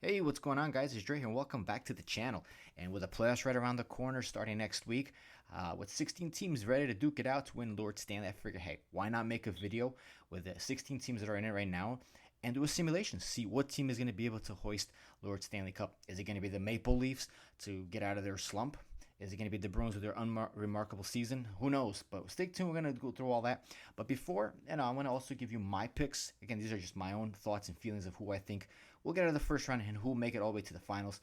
Hey, what's going on, guys? It's Dre here, and welcome back to the channel. And with the playoffs right around the corner starting next week, with 16 teams ready to duke it out to win Lord Stanley, I figured, hey, why not make a video with the 16 teams that are in it right now and do a simulation? See what team is going to be able to hoist Lord Stanley Cup. Is it going to be the Maple Leafs to get out of their slump? Is it going to be the Bruins with their unremarkable season? Who knows? But stay tuned. We're going to go through all that. But before, I want to also give you my picks. Again, these are just my own thoughts and feelings of who I think will get out of the first round and who will make it all the way to the finals.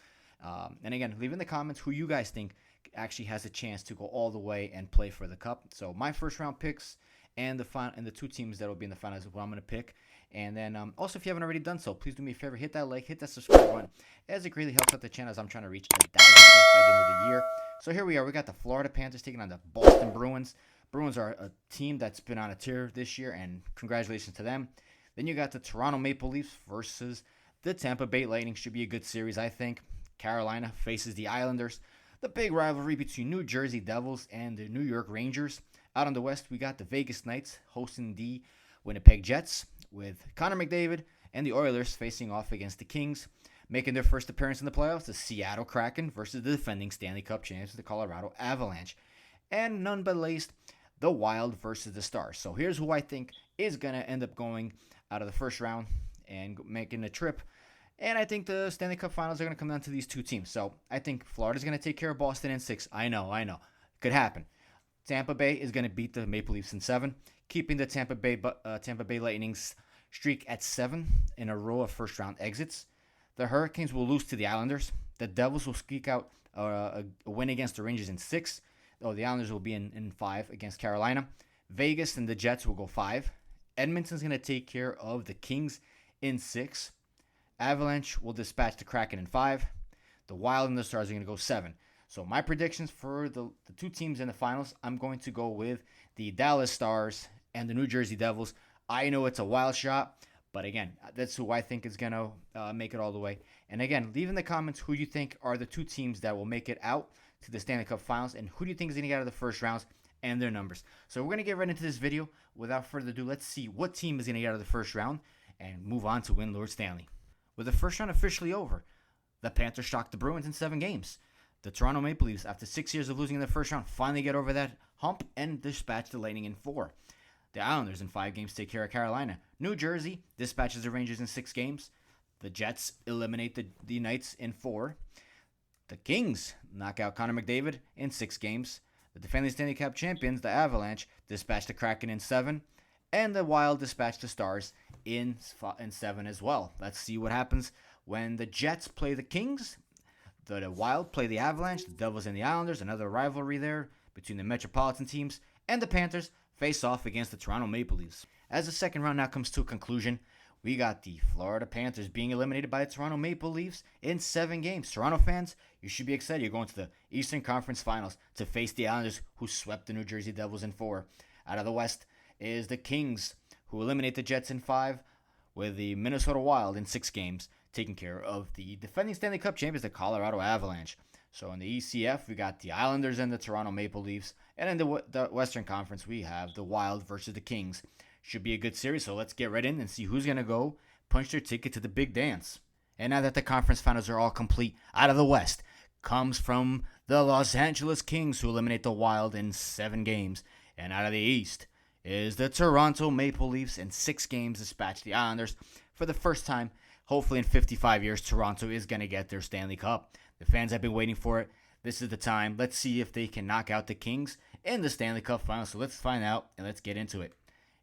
And again, leave in the comments who you guys think actually has a chance to go all the way and play for the cup. So my first round picks and the two teams that will be in the finals is what I'm going to pick. And then also, if you haven't already done so, please do me a favor, hit that like, hit that subscribe button, as it greatly helps out the channel as I'm trying to reach 1,000 likes by the end of the year. So here we are. We got the Florida Panthers taking on the Boston Bruins. Bruins are a team that's been on a tear this year, and congratulations to them. Then you got the Toronto Maple Leafs versus the Tampa Bay Lightning. Should be a good series, I think. Carolina faces the Islanders. The big rivalry between New Jersey Devils and the New York Rangers. Out on the West, we got the Vegas Knights hosting the Winnipeg Jets, with Connor McDavid and the Oilers facing off against the Kings. Making their first appearance in the playoffs, the Seattle Kraken versus the defending Stanley Cup champions, the Colorado Avalanche. And none but least, the Wild versus the Stars. So here's who I think is going to end up going out of the first round and making a trip. And I think the Stanley Cup Finals are going to come down to these two teams. So I think Florida's going to take care of Boston in 6. I know. Could happen. Tampa Bay is going to beat the Maple Leafs in 7, keeping the Tampa Bay Lightning's streak at 7 in a row of first-round exits. The Hurricanes will lose to the Islanders. The Devils will squeak out a win against the Rangers in 6. Oh, the Islanders will be in 5 against Carolina. Vegas and the Jets will go 5. Edmonton's going to take care of the Kings in 6. Avalanche will dispatch the Kraken in 5. The Wild and the Stars are going to go 7. So my predictions for the two teams in the finals, I'm going to go with the Dallas Stars and the New Jersey Devils. I know it's a wild shot, but again, that's who I think is going to make it all the way. And again, leave in the comments who you think are the two teams that will make it out to the Stanley Cup Finals and who do you think is going to get out of the first rounds and their numbers. So we're going to get right into this video. Without further ado, let's see what team is going to get out of the first round and move on to win Lord Stanley. With the first round officially over, the Panthers shocked the Bruins in 7 games. The Toronto Maple Leafs, after 6 years of losing in the first round, finally get over that hump and dispatch the Lightning in 4. The Islanders in 5 games take care of Carolina. New Jersey dispatches the Rangers in 6 games. The Jets eliminate the Knights in 4. The Kings knock out Connor McDavid in 6 games. The defending Stanley Cup champions, the Avalanche, dispatch the Kraken in 7. And the Wild dispatch the Stars in 7 as well. Let's see what happens when the Jets play the Kings. The Wild play the Avalanche, the Devils and the Islanders, another rivalry there between the Metropolitan teams, and the Panthers face off against the Toronto Maple Leafs. As the second round now comes to a conclusion, we got the Florida Panthers being eliminated by the Toronto Maple Leafs in 7 games. Toronto fans, you should be excited. You're going to the Eastern Conference Finals to face the Islanders, who swept the New Jersey Devils in 4. Out of the West is the Kings, who eliminate the Jets in 5, with the Minnesota Wild in 6 games taking care of the defending Stanley Cup champions, the Colorado Avalanche. So in the ECF, we got the Islanders and the Toronto Maple Leafs. And in the Western Conference, we have the Wild versus the Kings. Should be a good series, so let's get right in and see who's going to go punch their ticket to the big dance. And now that the conference finals are all complete, out of the West comes from the Los Angeles Kings, who eliminate the Wild in 7 games. And out of the East is the Toronto Maple Leafs in 6 games dispatch the Islanders. For the first time, hopefully in 55 years, Toronto is going to get their Stanley Cup. The fans have been waiting for it. This is the time. Let's see if they can knock out the Kings in the Stanley Cup Finals. So let's find out and let's get into it.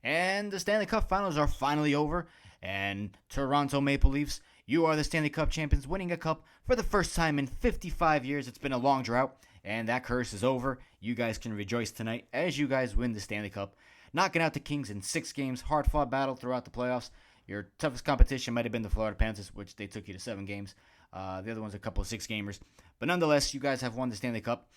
And the Stanley Cup Finals are finally over. And Toronto Maple Leafs, you are the Stanley Cup champions, winning a cup for the first time in 55 years. It's been a long drought, and that curse is over. You guys can rejoice tonight as you guys win the Stanley Cup, knocking out the Kings in 6 games. Hard-fought battle throughout the playoffs. Your toughest competition might have been the Florida Panthers, which they took you to 7 games. The other one's a couple of 6-gamers. But nonetheless, you guys have won the Stanley Cup.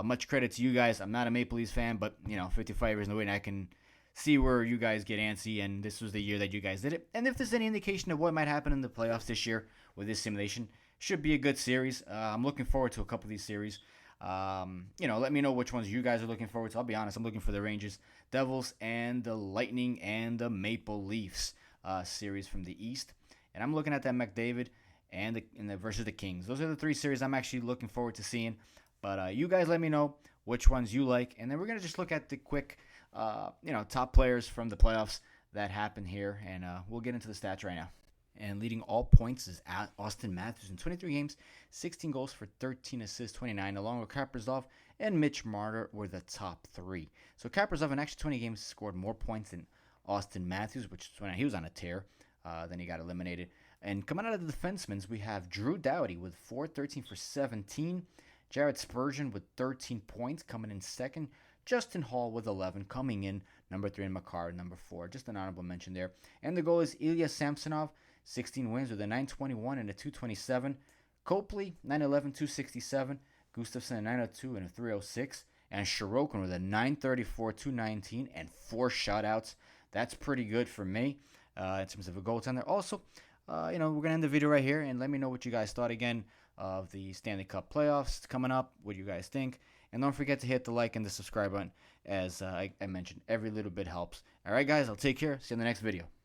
Much credit to you guys. I'm not a Maple Leafs fan, but 55 years in the wait, I can see where you guys get antsy, and this was the year that you guys did it. And if there's any indication of what might happen in the playoffs this year with this simulation, should be a good series. I'm looking forward to a couple of these series. Let me know which ones you guys are looking forward to. I'll be honest, I'm looking for the Rangers, Devils, and the Lightning and the Maple Leafs series from the East. And I'm looking at that McDavid and the versus the Kings. Those are the 3 series I'm actually looking forward to seeing. But you guys let me know which ones you like, and then we're gonna just look at the quick, top players from the playoffs that happened here, and we'll get into the stats right now. And leading all points is Austin Matthews in 23 games, 16 goals for 13 assists, 29, along with Kaprizov and Mitch Marner were the top 3. So Kaprizov in actually 20 games scored more points than Austin Matthews, which is when he was on a tear. Then he got eliminated. And coming out of the defensemen, we have Drew Doughty with 13 for 17. Jared Spurgeon with 13 points coming in second. Justin Hall with 11 coming in number 3, and Makar number 4. Just an honorable mention there. And the goal is Ilya Samsonov, 16 wins with a 921 and a 227. Copley, 911, 267. Gustafsson, a 902 and a 306. And Sorokin with a 934, 219, and 4 shutouts. That's pretty good for me in terms of a goaltender. Also, we're going to end the video right here, and let me know what you guys thought again of the Stanley Cup playoffs coming up, what you guys think. And don't forget to hit the like and the subscribe button. As I mentioned, every little bit helps. All right, guys, I'll take care. See you in the next video.